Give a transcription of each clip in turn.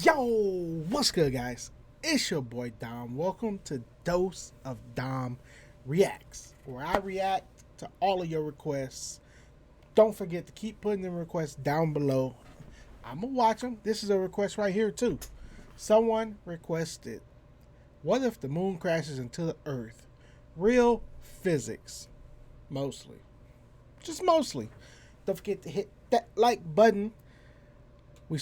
Yo, what's good, guys? It's your boy Dom. Welcome to Dose of Dom Reacts, where I react to all of your requests. Don't forget to keep putting the requests down below. I'm gonna watch them. This is a request right here too. Someone requested, "What if the moon crashes into the Earth?" Real physics, mostly, just mostly. Don't forget to hit that like button. We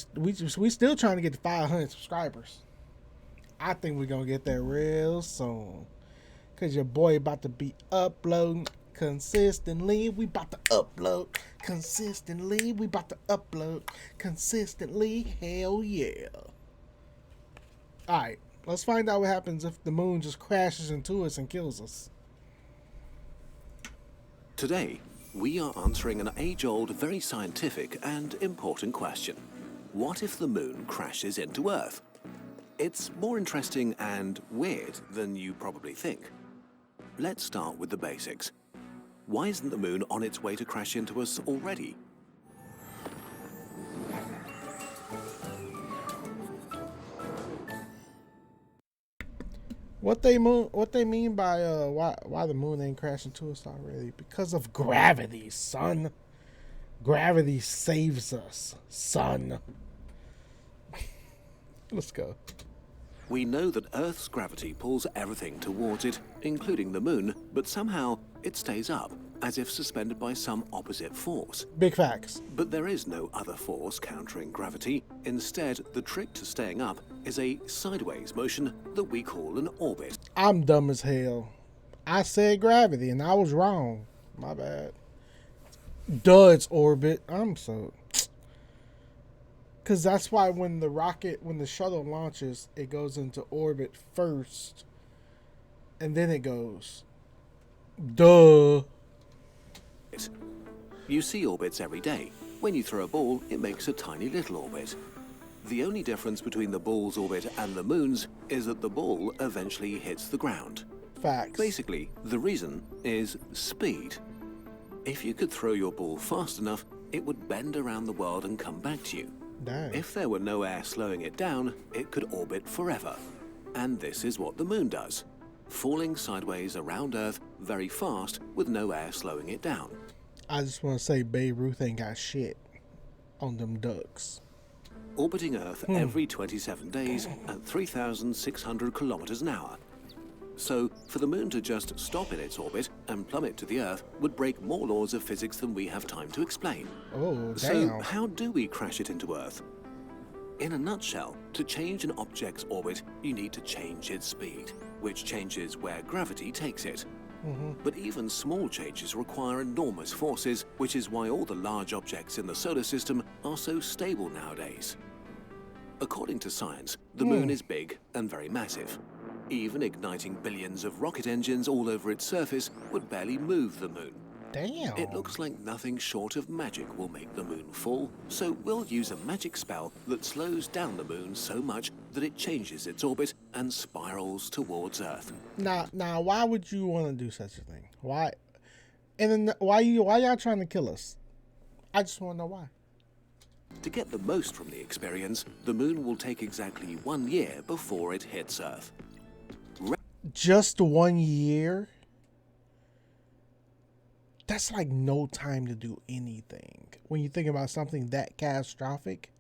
still trying to get to 500 subscribers. I think we're gonna get there real soon. Cause your boy about to be uploading consistently. We about to upload consistently. We about to upload consistently. Hell yeah. Alright, let's find out what happens if the moon just crashes into us and kills us. Today, we are answering an age-old, very scientific and important question. What if the moon crashes into Earth? It's more interesting and weird than you probably think. Let's start with the basics. Why isn't the moon on its way to crash into us already? What they mean by why the moon ain't crashing to us already? Because of gravity, son. Gravity saves us, son. Let's go. We know that Earth's gravity pulls everything towards it, including the moon, but somehow it stays up, as if suspended by some opposite force. Big facts. But there is no other force countering gravity. Instead, the trick to staying up is a sideways motion that we call an orbit. I'm dumb as hell. I said gravity and I was wrong. My bad. Duh, it's orbit. I'm so... Because that's why when the shuttle launches, it goes into orbit first. And then it goes. Duh. You see orbits every day. When you throw a ball, it makes a tiny little orbit. The only difference between the ball's orbit and the moon's is that the ball eventually hits the ground. Facts. Basically, the reason is speed. If you could throw your ball fast enough, it would bend around the world and come back to you. Damn. If there were no air slowing it down, it could orbit forever. And this is what the moon does, falling sideways around Earth very fast with no air slowing it down. I just want to say Babe Ruth ain't got shit on them ducks. Orbiting Earth every 27 days at 3,600 kilometers an hour. So, for the moon to just stop in its orbit and plummet to the Earth would break more laws of physics than we have time to explain. Oh, damn. So, how do we crash it into Earth? In a nutshell, to change an object's orbit, you need to change its speed, which changes where gravity takes it. But even small changes require enormous forces, which is why all the large objects in the solar system are so stable nowadays. According to science, the moon is big and very massive. Even igniting billions of rocket engines all over its surface would barely move the moon. Damn. It looks like nothing short of magic will make the moon fall, so we'll use a magic spell that slows down the moon so much that it changes its orbit and spirals towards Earth. Now, why would you want to do such a thing? Why? And then why y'all trying to kill us? I just want to know why. To get the most from the experience, the moon will take exactly 1 year before it hits Earth. Just 1 year? That's like no time to do anything. When you think about something that catastrophic,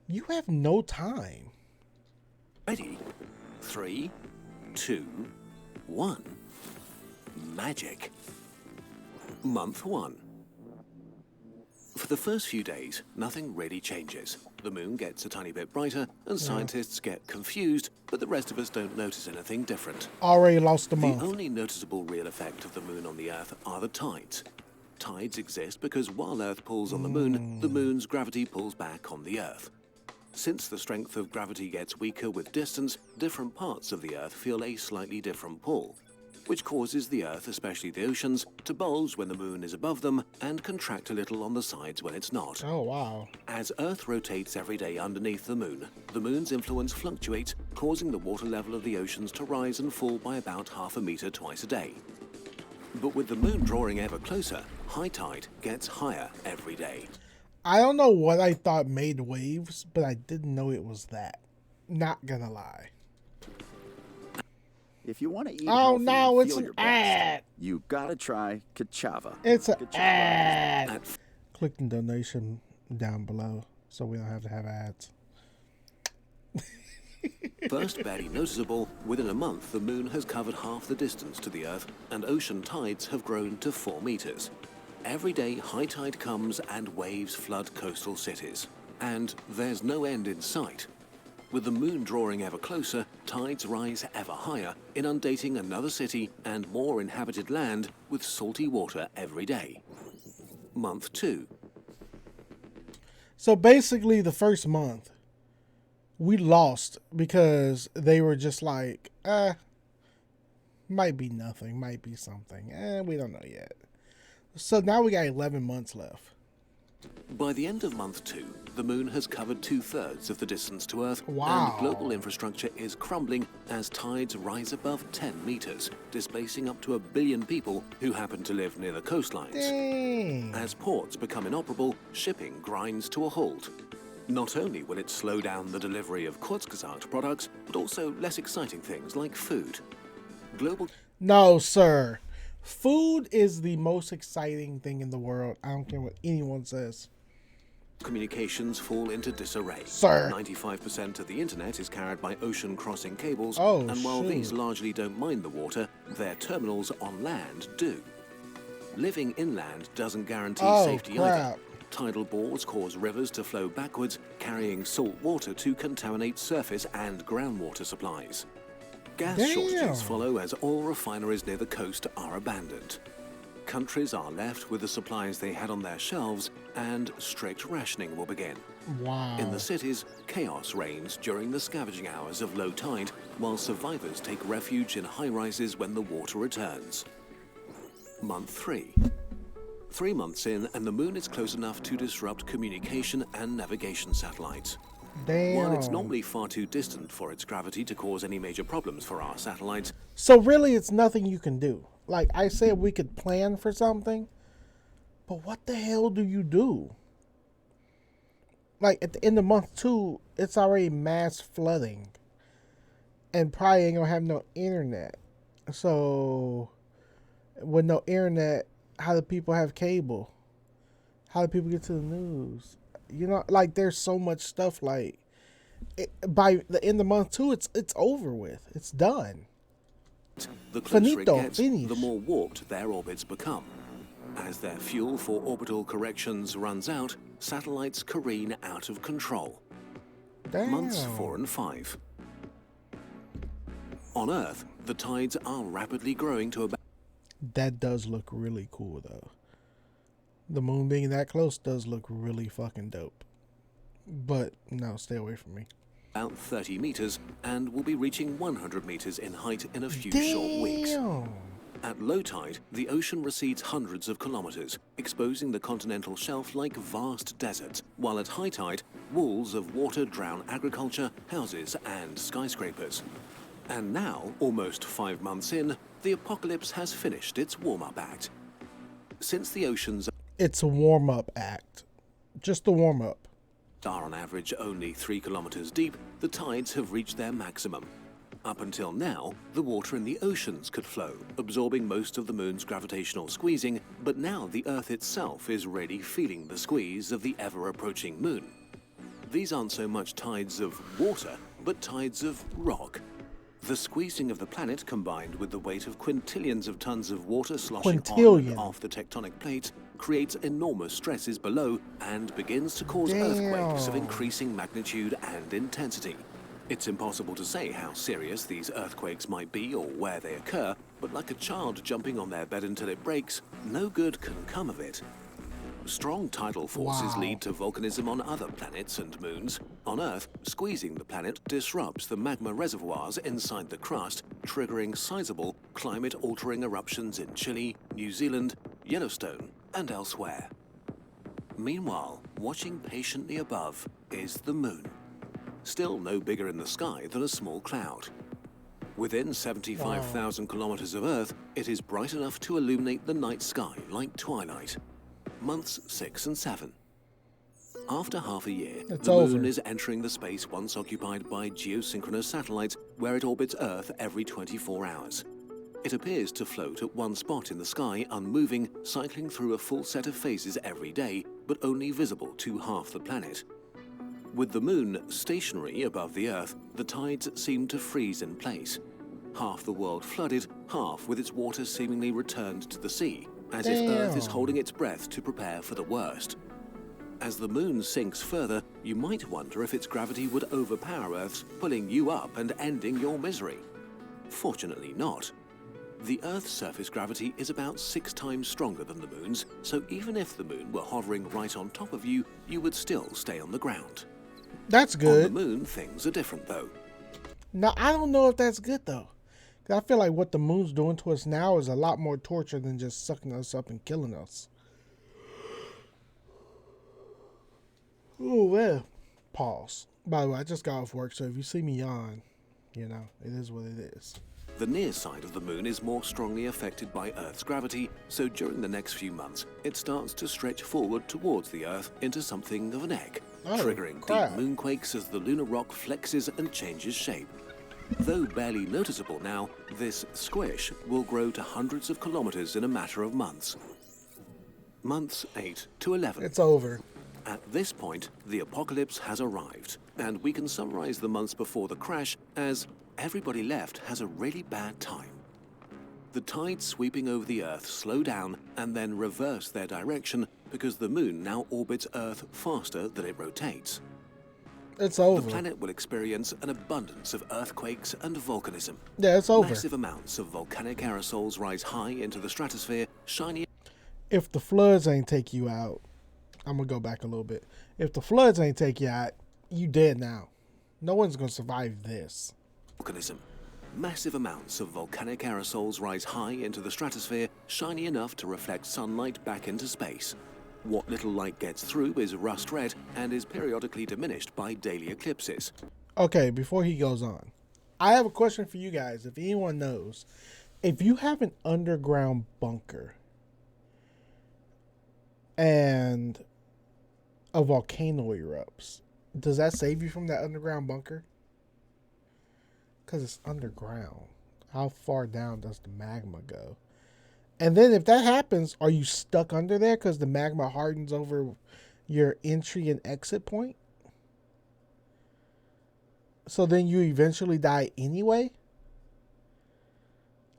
you have no time. Ready? 3, 2, 1. Magic. Month 1. For the first few days, nothing really changes. The moon gets a tiny bit brighter and scientists get confused, but the rest of us don't notice anything different. Already lost a The month. only noticeable real effect of the moon on the Earth are the tides. Tides exist because while Earth pulls on the moon's gravity pulls back on the Earth. Since the strength of gravity gets weaker with distance, different parts of the Earth feel a slightly different pull, which causes the Earth, especially the oceans, to bulge when the moon is above them and contract a little on the sides when it's not. Oh, wow. As Earth rotates every day underneath the moon's influence fluctuates, causing the water level of the oceans to rise and fall by about half a meter twice a day. But with the moon drawing ever closer, high tide gets higher every day. I don't know what I thought made waves, but I didn't know it was that. Not gonna lie. If you want to eat Oh healthy no, and it's feel an your best, ad. you gotta try Kachava. It's an Kachava ad. Click the donation down below so we don't have to have ads. First barely noticeable, within a month the moon has covered half the distance to the Earth and ocean tides have grown to 4 meters. Every day high tide comes and waves flood coastal cities. And there's no end in sight. With the moon drawing ever closer, tides rise ever higher, inundating another city and more inhabited land with salty water every day. Month 2. So basically the first month, we lost because they were just like, might be nothing, might be something. We don't know yet. So now we got 11 months left. By the end of month 2, the moon has covered 2/3 of the distance to Earth, Wow. and global infrastructure is crumbling as tides rise above 10 meters, displacing up to 1 billion people who happen to live near the coastlines. Dang. As ports become inoperable, shipping grinds to a halt. Not only will it slow down the delivery of Kurzgesagt products, but also less exciting things like food. Global No, sir. Food is the most exciting thing in the world. I don't care what anyone says. communications fall into disarray. Sir. 95% of the internet is carried by ocean crossing cables, Oh, and while shoot. these largely don't mind the water, their terminals on land do. Living inland doesn't guarantee Oh, safety crap. either. Tidal bores cause rivers to flow backwards, carrying salt water to contaminate surface and groundwater supplies. Gas Damn. shortages follow as oil refineries near the coast are abandoned. Countries are left with the supplies they had on their shelves, and strict rationing will begin. Wow. In the cities, chaos reigns during the scavenging hours of low tide, while survivors take refuge in high-rises when the water returns. Month 3. 3 months in, and the moon is close enough to disrupt communication and navigation satellites. Damn. While it's normally far too distant for its gravity to cause any major problems for our satellites, So really, it's nothing you can do. Like I said, we could plan for something, but what the hell do you do? Like at the end of month 2, it's already mass flooding, and probably ain't gonna have no internet. So with no internet, how do people have cable? How do people get to the news? You know, like there's so much stuff. Like by the end of month 2, it's over with. It's done. the closer Finito, it gets, finish. the more warped their orbits become. As their fuel for orbital corrections runs out, satellites careen out of control. Damn. Months 4 and 5. On Earth, the tides are rapidly growing to about That does look really cool, though. The moon being that close does look really fucking dope. But no, stay away from me. 30 meters and will be reaching 100 meters in height in a few short weeks. Damn. At low tide, the ocean recedes hundreds of kilometers, exposing the continental shelf like vast deserts, while at high tide, walls of water drown agriculture, houses, and skyscrapers. And now, almost 5 months in, the apocalypse has finished its warm-up act. Since the oceans It's a warm-up act. Just a warm-up. are on average only 3 kilometers deep, the tides have reached their maximum. Up until now, the water in the oceans could flow, absorbing most of the moon's gravitational squeezing, but now the Earth itself is really feeling the squeeze of the ever-approaching moon. These aren't so much tides of water, but tides of rock. The squeezing of the planet, combined with the weight of quintillions of tons of water sloshing on Quintillion. and off the tectonic plates, creates enormous stresses below and begins to cause earthquakes of Damn. increasing magnitude and intensity. It's impossible to say how serious these earthquakes might be or where they occur, but like a child jumping on their bed until it breaks, no good can come of it. Strong tidal forces Wow. lead to volcanism on other planets and moons. On Earth, squeezing the planet disrupts the magma reservoirs inside the crust, triggering sizable, climate-altering eruptions in Chile, New Zealand, Yellowstone, and elsewhere. Meanwhile, watching patiently above is the moon. Still no bigger in the sky than a small cloud. Within 75,000 kilometers of Earth, it is bright enough to illuminate the night sky like twilight. Months 6 and 7. After half a year, It's the over. moon is entering the space once occupied by geosynchronous satellites where it orbits Earth every 24 hours. It appears to float at one spot in the sky, unmoving, cycling through a full set of phases every day, but only visible to half the planet. With the moon stationary above the Earth, the tides seem to freeze in place. Half the world flooded, half with its water seemingly returned to the sea, as if Earth is Damn. holding its breath to prepare for the worst. As the moon sinks further, you might wonder if its gravity would overpower Earth's, pulling you up and ending your misery. Fortunately not. The Earth's surface gravity is about 6 times stronger than the moon's, so even if the moon were hovering right on top of you, you would still stay on the ground. That's On good. the moon, things are different though. Now, I don't know if that's good, though. 'Cause I feel like what the moon's doing to us now is a lot more torture than just sucking us up and killing us. Oh, well. Pause. By the way, I just got off work, so if you see me yawn, you know, it is what it is. The near side of the moon is more strongly affected by Earth's gravity, so during the next few months, it starts to stretch forward towards the Earth into something of an egg, Oh, triggering crap. deep moonquakes as the lunar rock flexes and changes shape. Though barely noticeable now, this squish will grow to hundreds of kilometers in a matter of months. Months 8 to 11. It's over. At this point, the apocalypse has arrived, and we can summarize the months before the crash as everybody left has a really bad time. The tides sweeping over the Earth slow down and then reverse their direction because the moon now orbits Earth faster than it rotates. It's The over. planet will experience an abundance of earthquakes and volcanism. Yeah, it's over. Massive amounts of volcanic aerosols rise high into the stratosphere, shining If the floods ain't take you out, I'm going to go back a little bit. If the floods ain't take you out, you dead now. No one's going to survive this. volcanism. Massive amounts of volcanic aerosols rise high into the stratosphere, shiny enough to reflect sunlight back into space. What little light gets through is rust red and is periodically diminished by daily eclipses. Okay, before he goes on, I have a question for you guys. If anyone knows, if you have an underground bunker and a volcano erupts, does that save you from that underground bunker? Because it's underground. How far down does the magma go? And then if that happens, are you stuck under there because the magma hardens over your entry and exit point? So then you eventually die anyway?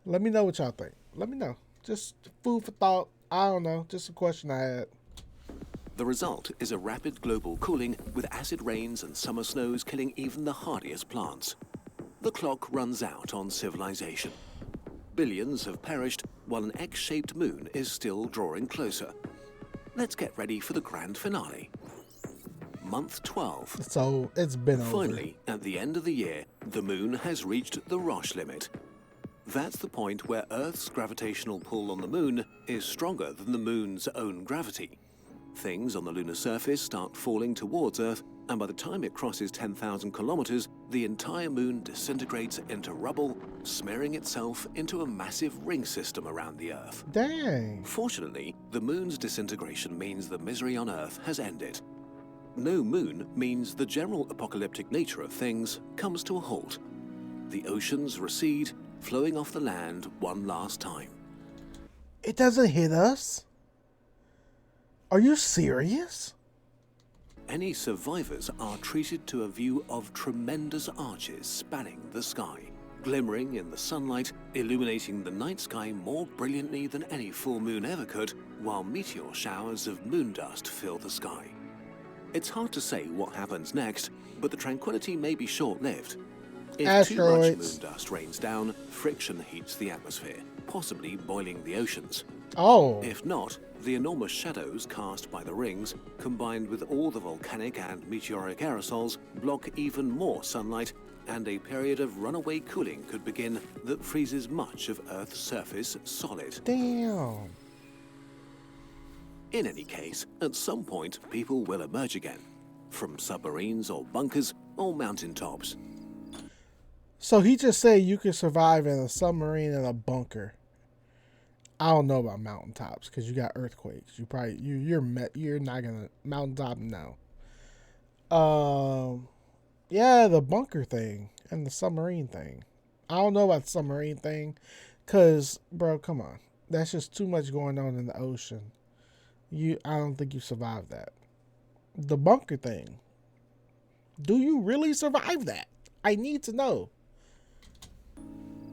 Let me know what y'all think. Let me know. Just food for thought. I don't know. Just a question I had. The result is a rapid global cooling with acid rains and summer snows killing even the hardiest plants. The clock runs out on civilization. Billions have perished while an X-shaped moon is still drawing closer. Let's get ready for the grand finale. Month 12. So it's been over. Finally, at the end of the year, the moon has reached the Roche limit. That's the point where Earth's gravitational pull on the moon is stronger than the moon's own gravity. Things on the lunar surface start falling towards Earth, and by the time it crosses 10,000 kilometers, the entire moon disintegrates into rubble, smearing itself into a massive ring system around the Earth. Dang. Fortunately, the moon's disintegration means the misery on Earth has ended. No moon means the general apocalyptic nature of things comes to a halt. The oceans recede, flowing off the land one last time. It doesn't hit us? Are you serious? Any survivors are treated to a view of tremendous arches spanning the sky, glimmering in the sunlight, illuminating the night sky more brilliantly than any full moon ever could, while meteor showers of moon dust fill the sky. It's hard to say what happens next, but the tranquility may be short-lived. If too much Asteroids. moon dust rains down, friction heats the atmosphere, possibly boiling the oceans. Oh. If not, the enormous shadows cast by the rings, combined with all the volcanic and meteoric aerosols, block even more sunlight, and a period of runaway cooling could begin that freezes much of Earth's surface solid. Damn. In any case, at some point, people will emerge again, from submarines or bunkers or mountaintops. So he just said you could survive in a submarine and a bunker. I don't know about mountaintops because you got earthquakes. You're not gonna mountaintop. No, Yeah, the bunker thing and the submarine thing. I don't know about the submarine thing, cause bro, come on, that's just too much going on in the ocean. I don't think you survived that. The bunker thing. Do you really survive that? I need to know.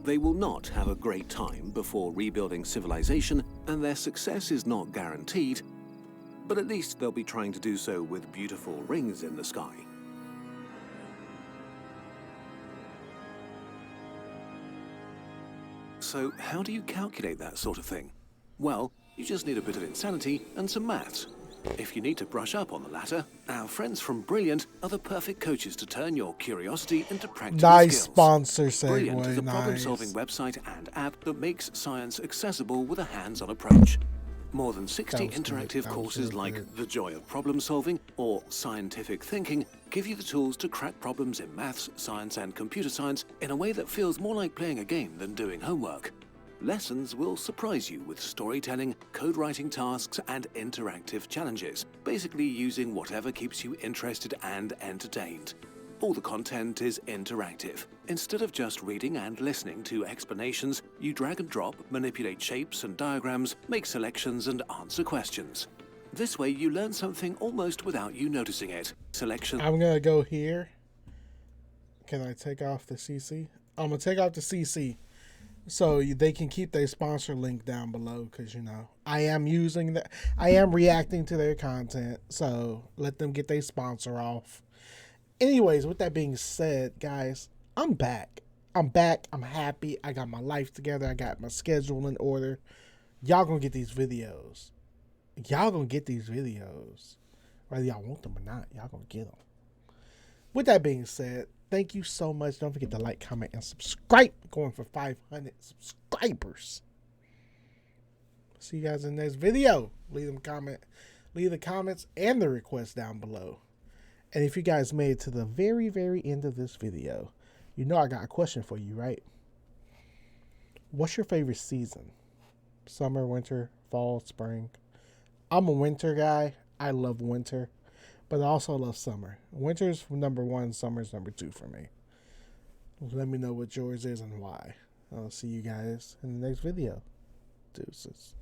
They will not have a great time before rebuilding civilization, and their success is not guaranteed, but at least they'll be trying to do so with beautiful rings in the sky. So how do you calculate that sort of thing? Well, you just need a bit of insanity and some maths. If you need to brush up on the latter, our friends from Brilliant are the perfect coaches to turn your curiosity into practical Nice skills. sponsor segue. Brilliant is a Nice. problem-solving website and app that makes science accessible with a hands-on approach. More than 60 That was interactive good. That was courses really like good. The Joy of Problem Solving or Scientific Thinking give you the tools to crack problems in maths, science, and computer science in a way that feels more like playing a game than doing homework. Lessons will surprise you with storytelling, code writing tasks, and interactive challenges, basically using whatever keeps you interested and entertained. All the content is interactive. Instead of just reading and listening to explanations, you drag and drop, manipulate shapes and diagrams, make selections, and answer questions. This way you learn something almost without you noticing it. Selection. I'm gonna go here. Can I take off the CC? I'm gonna take off the CC so they can keep their sponsor link down below, because you know I am using that. I am reacting to their content, so let them get their sponsor off. Anyways, with that being said, guys, I'm back. I'm back. I'm happy. I got my life together. I got my schedule in order. Y'all gonna get these videos. Y'all gonna get these videos. Whether y'all want them or not, y'all gonna get them. With that being said, thank you so much. Don't forget to like, comment, and subscribe. Going for 500 subscribers. See you guys in the next video. Leave the comments and the requests down below. And if you guys made it to the very, very end of this video, you know I got a question for you, right? What's your favorite season? Summer, winter, fall, spring? I'm a winter guy. I love winter, but I also love summer. Winter's number one, summer's number two for me. Let me know what yours is and why. I'll see you guys in the next video. Deuces.